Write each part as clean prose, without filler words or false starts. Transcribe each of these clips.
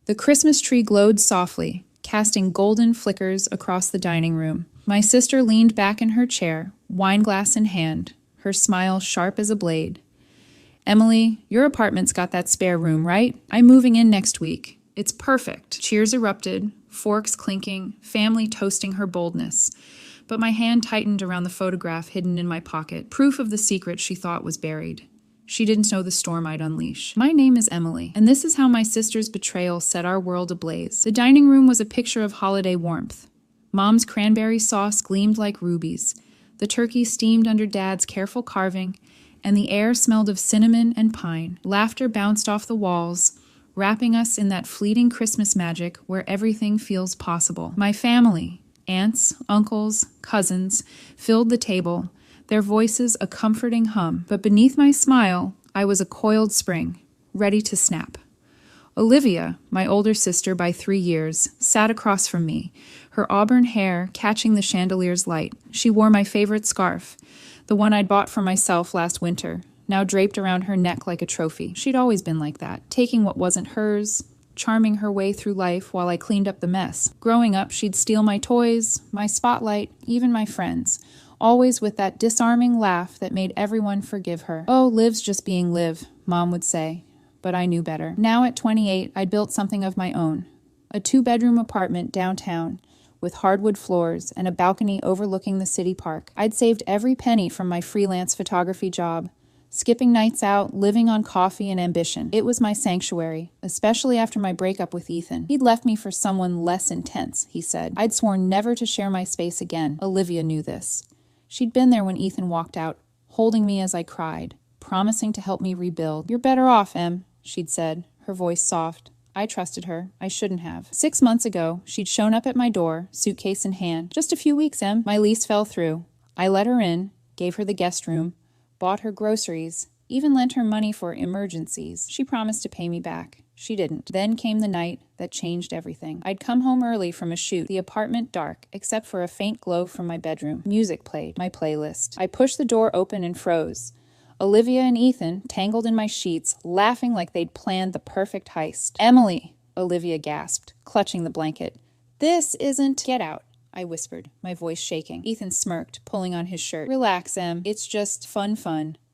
The Christmas tree glowed softly, casting golden flickers across the dining room. My sister leaned back in her chair, wineglass in hand, her smile sharp as a blade. "Emily, your apartment's got that spare room, right? I'm moving in next week. It's perfect." Cheers erupted, forks clinking, family toasting her boldness. But my hand tightened around the photograph hidden in my pocket, proof of the secret she thought was buried. She didn't know the storm I'd unleash. My name is Emily, and this is how my sister's betrayal set our world ablaze. The dining room was a picture of holiday warmth. Mom's cranberry sauce gleamed like rubies. The turkey steamed under Dad's careful carving, and the air smelled of cinnamon and pine. Laughter bounced off the walls, wrapping us in that fleeting Christmas magic where everything feels possible. My family, aunts, uncles, cousins, filled the table, their voices a comforting hum. But beneath my smile, I was a coiled spring, ready to snap. Olivia, my older sister by 3 years, sat across from me, her auburn hair catching the chandelier's light. She wore my favorite scarf, the one I'd bought for myself last winter, now draped around her neck like a trophy. She'd always been like that, taking what wasn't hers, charming her way through life while I cleaned up the mess. Growing up, she'd steal my toys, my spotlight, even my friends, always with that disarming laugh that made everyone forgive her. "Oh, Liv's just being Liv," Mom would say, but I knew better. Now at 28, I'd built something of my own, a 2-bedroom apartment downtown, with hardwood floors and a balcony overlooking the city park. I'd saved every penny from my freelance photography job, skipping nights out, living on coffee and ambition. It was my sanctuary, especially after my breakup with Ethan. He'd left me for someone less intense, he said. I'd sworn never to share my space again. Olivia knew this. She'd been there when Ethan walked out, holding me as I cried, promising to help me rebuild. "You're better off, Em," she'd said, her voice soft. I trusted her. I shouldn't have. 6 months ago, she'd shown up at my door, suitcase in hand. "Just a few weeks, Em." My lease fell through. I let her in, gave her the guest room, bought her groceries, even lent her money for emergencies. She promised to pay me back. She didn't. Then came the night that changed everything. I'd come home early from a shoot, the apartment dark, except for a faint glow from my bedroom. Music played, my playlist. I pushed the door open and froze. Olivia and Ethan, tangled in my sheets, laughing like they'd planned the perfect heist. "Emily," Olivia gasped, clutching the blanket. "This isn't—" "Get out," I whispered, my voice shaking. Ethan smirked, pulling on his shirt. "Relax, Em. It's just fun.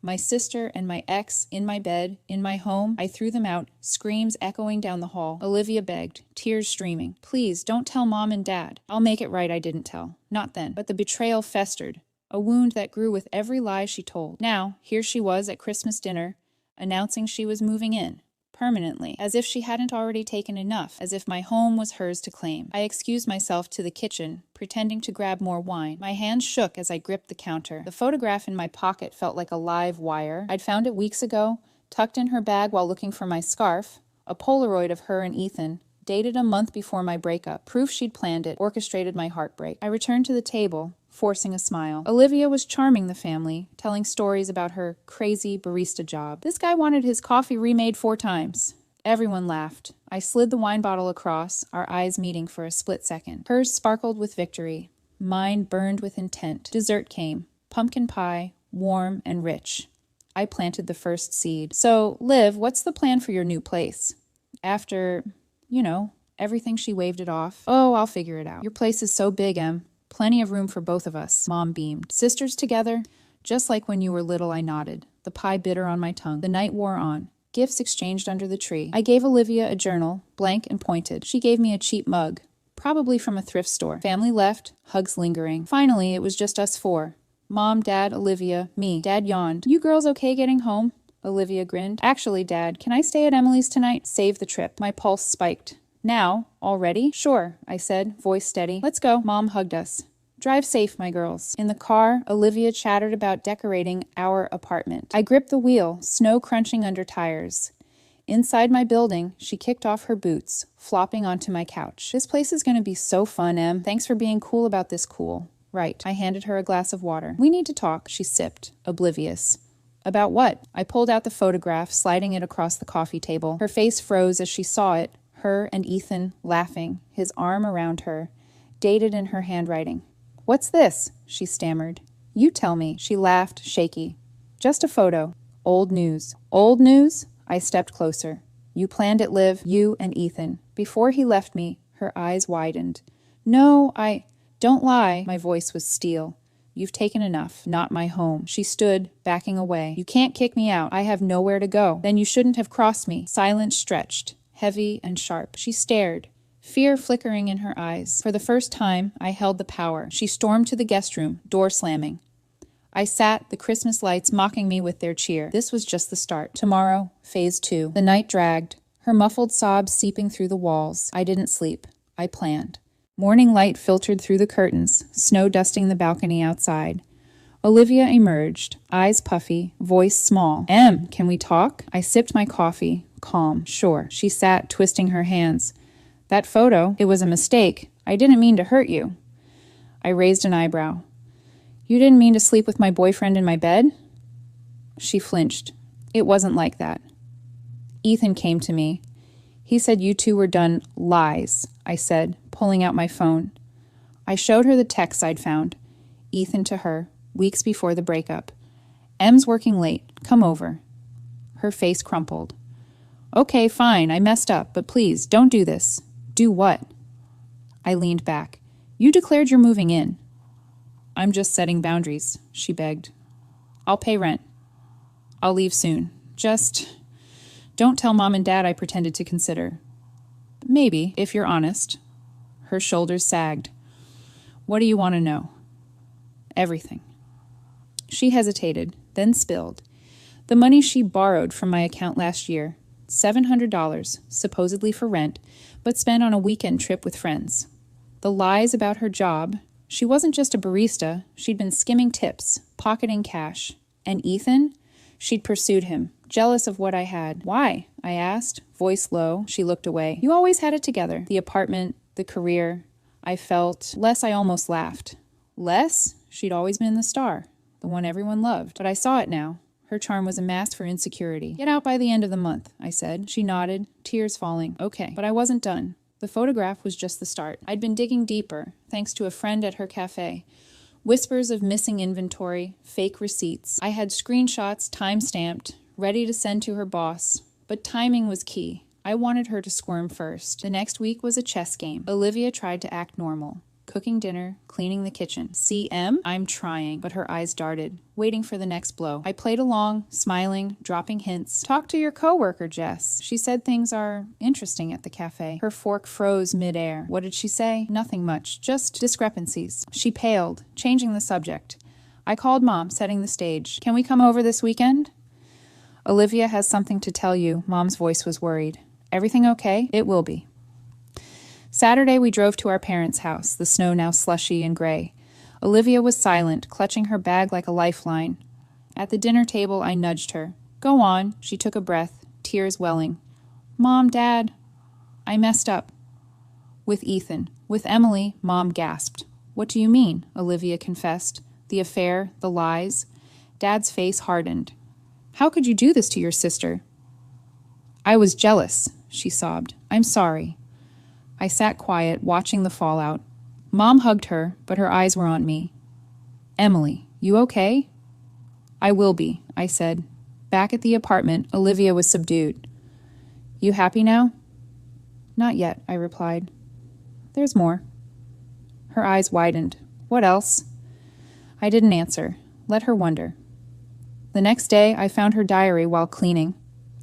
My sister and my ex in my bed, in my home." I threw them out, screams echoing down the hall. Olivia begged, tears streaming. "Please, don't tell Mom and Dad." "I'll make it right I didn't tell. Not then." But the betrayal festered, a wound that grew with every lie she told. Now, here she was at Christmas dinner, announcing she was moving in, permanently, as if she hadn't already taken enough, as if my home was hers to claim. I excused myself to the kitchen, pretending to grab more wine. My hands shook as I gripped the counter. The photograph in my pocket felt like a live wire. I'd found it weeks ago, tucked in her bag while looking for my scarf, a Polaroid of her and Ethan, dated a month before my breakup. Proof she'd planned it, orchestrated my heartbreak. I returned to the table, forcing a smile. Olivia was charming the family, telling stories about her crazy barista job. "This guy wanted his coffee remade 4 times. Everyone laughed. I slid the wine bottle across, our eyes meeting for a split second. Hers sparkled with victory. Mine burned with intent. Dessert came. Pumpkin pie, warm and rich. I planted the first seed. "So, Liv, what's the plan for your new place? After, everything." She waved it off. "Oh, I'll figure it out. Your place is so big, Em. Plenty of room for both of us." Mom beamed. "Sisters together? Just like when you were little," I nodded, the pie bitter on my tongue. The night wore on. Gifts exchanged under the tree. I gave Olivia a journal, blank and pointed. She gave me a cheap mug, probably from a thrift store. Family left, hugs lingering. Finally, it was just us 4. Mom, Dad, Olivia, me. Dad yawned. "You girls okay getting home?" Olivia grinned. "Actually, Dad, can I stay at Emily's tonight? Save the trip." My pulse spiked. "Now? Already?" "Sure," I said, voice steady. "Let's go." Mom hugged us. "Drive safe, my girls." In the car, Olivia chattered about decorating our apartment. I gripped the wheel, snow crunching under tires. Inside my building, she kicked off her boots, flopping onto my couch. "This place is going to be so fun, Em. Thanks for being cool about this cool." "Right." I handed her a glass of water. "We need to talk." She sipped, oblivious. "About what?" I pulled out the photograph, sliding it across the coffee table. Her face froze as she saw it, her and Ethan laughing, his arm around her, dated in her handwriting. "What's this?" she stammered. "You tell me." She laughed, shaky. "Just a photo. Old news." "Old news?" I stepped closer. "You planned it, Liv. You and Ethan. Before he left me, her eyes widened. No, don't lie. My voice was steel. You've taken enough. Not my home. She stood, backing away. You can't kick me out. I have nowhere to go. Then you shouldn't have crossed me. Silence stretched, heavy and sharp. She stared, fear flickering in her eyes. For the first time, I held the power. She stormed to the guest room, door slamming. I sat, the Christmas lights mocking me with their cheer. This was just the start. Tomorrow, phase 2. The night dragged, her muffled sobs seeping through the walls. I didn't sleep. I planned. Morning light filtered through the curtains, snow dusting the balcony outside. Olivia emerged, eyes puffy, voice small. Em, can we talk? I sipped my coffee, calm. Sure. She sat, twisting her hands. That photo, it was a mistake. I didn't mean to hurt you. I raised an eyebrow. You didn't mean to sleep with my boyfriend in my bed? She flinched. It wasn't like that. Ethan came to me. He said you two were done. Lies, I said, pulling out my phone. I showed her the texts I'd found. Ethan to her, weeks before the breakup. Em's working late. Come over. Her face crumpled. Okay, fine, I messed up, but please, don't do this. Do what? I leaned back. You declared you're moving in. I'm just setting boundaries, she begged. I'll pay rent. I'll leave soon. Just don't tell Mom and Dad I pretended to consider. Maybe, if you're honest. Her shoulders sagged. What do you want to know? Everything. She hesitated, then spilled. The money she borrowed from my account last year, $700, supposedly for rent, but spent on a weekend trip with friends. The lies about her job. She wasn't just a barista. She'd been skimming tips, pocketing cash. And Ethan? She'd pursued him, jealous of what I had. Why? I asked, voice low. She looked away. You always had it together. The apartment, the career. I felt less. I almost laughed. Less? She'd always been the star, the one everyone loved. But I saw it now. Her charm was a mask for insecurity. Get out by the end of the month, I said. She nodded, tears falling. Okay, but I wasn't done. The photograph was just the start. I'd been digging deeper, thanks to a friend at her cafe. Whispers of missing inventory, fake receipts. I had screenshots time-stamped, ready to send to her boss. But timing was key. I wanted her to squirm first. The next week was a chess game. Olivia tried to act normal. Cooking dinner, cleaning the kitchen. CM? I'm trying, but her eyes darted, waiting for the next blow. I played along, smiling, dropping hints. Talk to your coworker, Jess. She said things are interesting at the cafe. Her fork froze midair. What did she say? Nothing much, just discrepancies. She paled, changing the subject. I called Mom, setting the stage. Can we come over this weekend? Olivia has something to tell you. Mom's voice was worried. Everything okay? It will be. Saturday, we drove to our parents' house, the snow now slushy and gray. Olivia was silent, clutching her bag like a lifeline. At the dinner table, I nudged her. Go on. She took a breath, tears welling. Mom, Dad, I messed up. With Ethan. With Emily, Mom gasped. What do you mean? Olivia confessed. The affair, the lies. Dad's face hardened. How could you do this to your sister? I was jealous, she sobbed. I'm sorry. I sat quiet, watching the fallout. Mom hugged her, but her eyes were on me. Emily, you okay? I will be, I said. Back at the apartment, Olivia was subdued. You happy now? Not yet, I replied. There's more. Her eyes widened. What else? I didn't answer. Let her wonder. The next day, I found her diary while cleaning.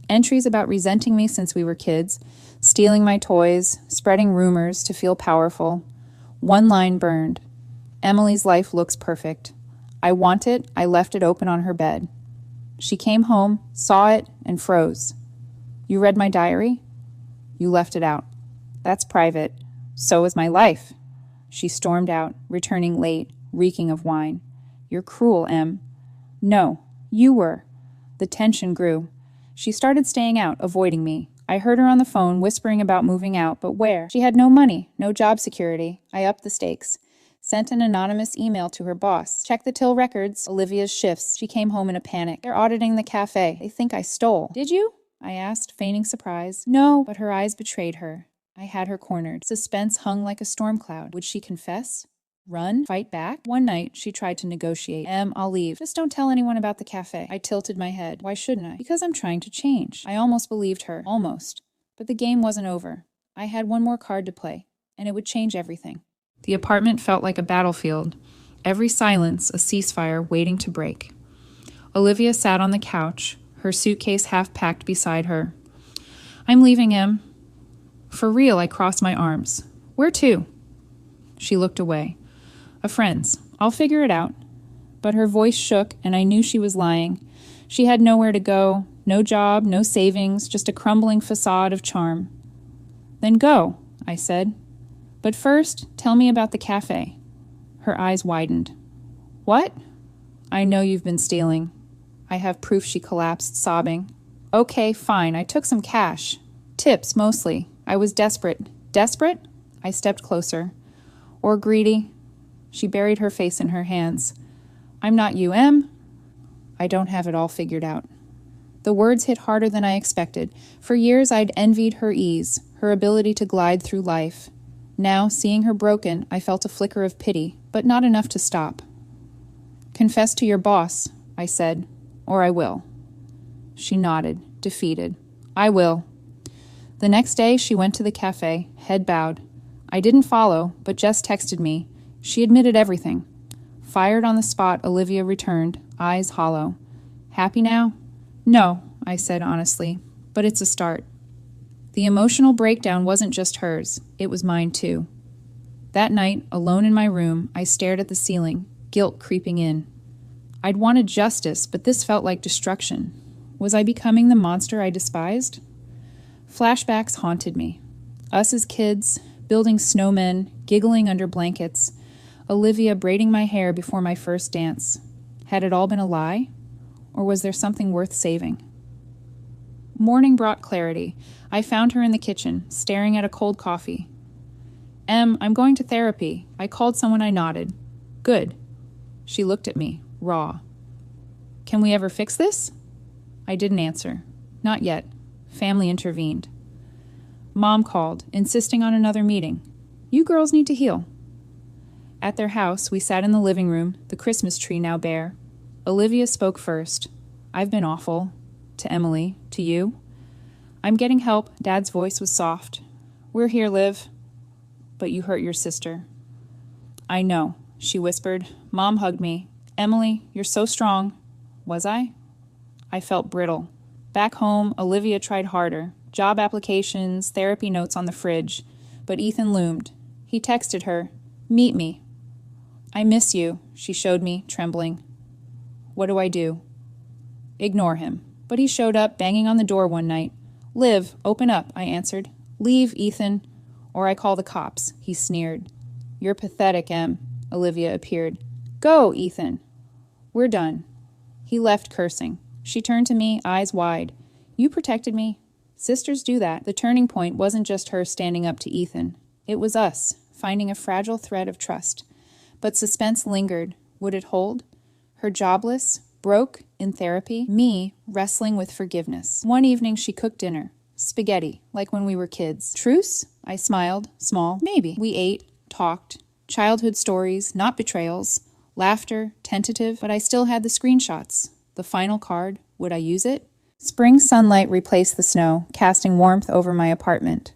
Entries about resenting me since we were kids, stealing my toys, spreading rumors to feel powerful. One line burned. Emily's life looks perfect. I want it. I left it open on her bed. She came home, saw it, and froze. You read my diary? You left it out. That's private. So is my life. She stormed out, returning late, reeking of wine. You're cruel, Em. No, you were. The tension grew. She started staying out, avoiding me. I heard her on the phone whispering about moving out, but where? She had no money, no job security. I upped the stakes. Sent an anonymous email to her boss. Check the till records. Olivia's shifts. She came home in a panic. They're auditing the cafe. They think I stole. Did you? I asked, feigning surprise. No, but her eyes betrayed her. I had her cornered. Suspense hung like a storm cloud. Would she confess? Run? Fight back? One night, she tried to negotiate. I'll leave. Just don't tell anyone about the cafe. I tilted my head. Why shouldn't I? Because I'm trying to change. I almost believed her. Almost. But the game wasn't over. I had one more card to play, and it would change everything. The apartment felt like a battlefield, every silence a ceasefire waiting to break. Olivia sat on the couch, her suitcase half packed beside her. I'm leaving him. For real, I crossed my arms. Where to? She looked away. A friend's. I'll figure it out. But her voice shook, and I knew she was lying. She had nowhere to go, no job, no savings, just a crumbling facade of charm. Then go, I said. But first, tell me about the cafe. Her eyes widened. What? I know you've been stealing. I have proof. She collapsed, sobbing. Okay, fine, I took some cash. Tips, mostly. I was desperate. Desperate? I stepped closer. Or greedy? She buried her face in her hands. I'm not you, Em. I don't have it all figured out. The words hit harder than I expected. For years I'd envied her ease, her ability to glide through life. Now, seeing her broken, I felt a flicker of pity, but not enough to stop. Confess to your boss, I said, or I will. She nodded, defeated. I will. The next day, she went to the cafe, head bowed. I didn't follow, but Jess texted me. She admitted everything. Fired on the spot, Olivia returned, eyes hollow. Happy now? No, I said honestly, but it's a start. The emotional breakdown wasn't just hers, it was mine too. That night, alone in my room, I stared at the ceiling, guilt creeping in. I'd wanted justice, but this felt like destruction. Was I becoming the monster I despised? Flashbacks haunted me. Us as kids, building snowmen, giggling under blankets, Olivia braiding my hair before my first dance. Had it all been a lie? Or was there something worth saving? Morning brought clarity. I found her in the kitchen, staring at a cold coffee. Em, I'm going to therapy. I called someone. I nodded. Good. She looked at me, raw. Can we ever fix this? I didn't answer. Not yet. Family intervened. Mom called, insisting on another meeting. You girls need to heal. At their house, we sat in the living room, the Christmas tree now bare. Olivia spoke first. I've been awful. To Emily. To you. I'm getting help. Dad's voice was soft. We're here, Liv. But you hurt your sister. I know, she whispered. Mom hugged me. Emily, you're so strong. Was I? I felt brittle. Back home, Olivia tried harder. Job applications, therapy notes on the fridge. But Ethan loomed. He texted her, meet me. I miss you, she showed me, trembling. What do I do? Ignore him. But he showed up, banging on the door one night. Liv, open up, I answered. Leave, Ethan, or I call the cops, he sneered. You're pathetic, Em. Olivia appeared. Go, Ethan. We're done. He left, cursing. She turned to me, eyes wide. You protected me. Sisters do that. The turning point wasn't just her standing up to Ethan. It was us, finding a fragile thread of trust. But suspense lingered. Would it hold? Her jobless, broke, in therapy, me wrestling with forgiveness. One evening she cooked dinner. Spaghetti, like when we were kids. Truce? I smiled, small. Maybe. We ate, talked. Childhood stories, not betrayals. Laughter, tentative, but I still had the screenshots. The final card, would I use it? Spring sunlight replaced the snow, casting warmth over my apartment.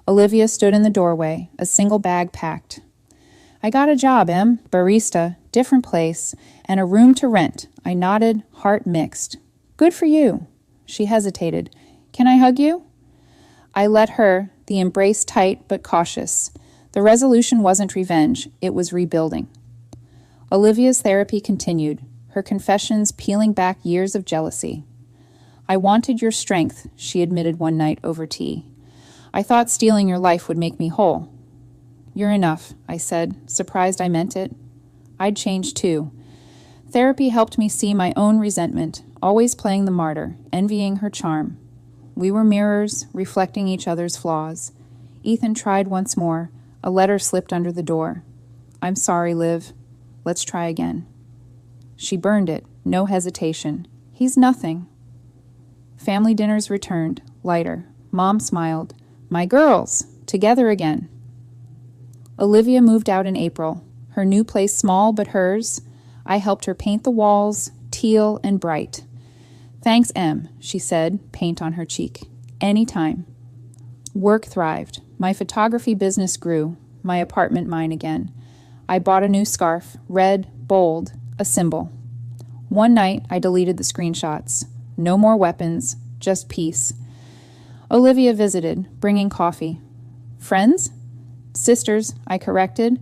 Olivia stood in the doorway, a single bag packed. I got a job, Em. Barista, different place, and a room to rent. I nodded, heart mixed. Good for you. She hesitated. Can I hug you? I let her, the embrace tight but cautious. The resolution wasn't revenge, it was rebuilding. Olivia's therapy continued, her confessions peeling back years of jealousy. I wanted your strength, she admitted one night over tea. I thought stealing your life would make me whole. You're enough, I said, surprised I meant it. I'd changed too. Therapy helped me see my own resentment, always playing the martyr, envying her charm. We were mirrors, reflecting each other's flaws. Ethan tried once more. A letter slipped under the door. I'm sorry, Liv. Let's try again. She burned it, no hesitation. He's nothing. Family dinners returned, lighter. Mom smiled. My girls, together again. Olivia moved out in April. Her new place small but hers. I helped her paint the walls, teal and bright. Thanks, Em, she said, paint on her cheek. Anytime. Work thrived. My photography business grew, my apartment mine again. I bought a new scarf, red, bold, a symbol. One night, I deleted the screenshots. No more weapons, just peace. Olivia visited, bringing coffee. Friends? Sisters, I corrected.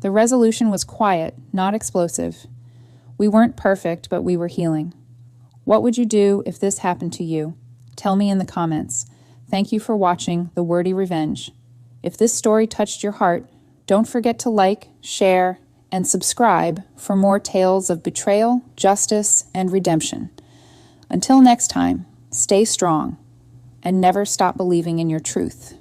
The resolution was quiet, not explosive. We weren't perfect, but we were healing. What would you do if this happened to you? Tell me in the comments. Thank you for watching The Wordy Revenge. If this story touched your heart, don't forget to like, share, and subscribe for more tales of betrayal, justice, and redemption. Until next time, stay strong and never stop believing in your truth.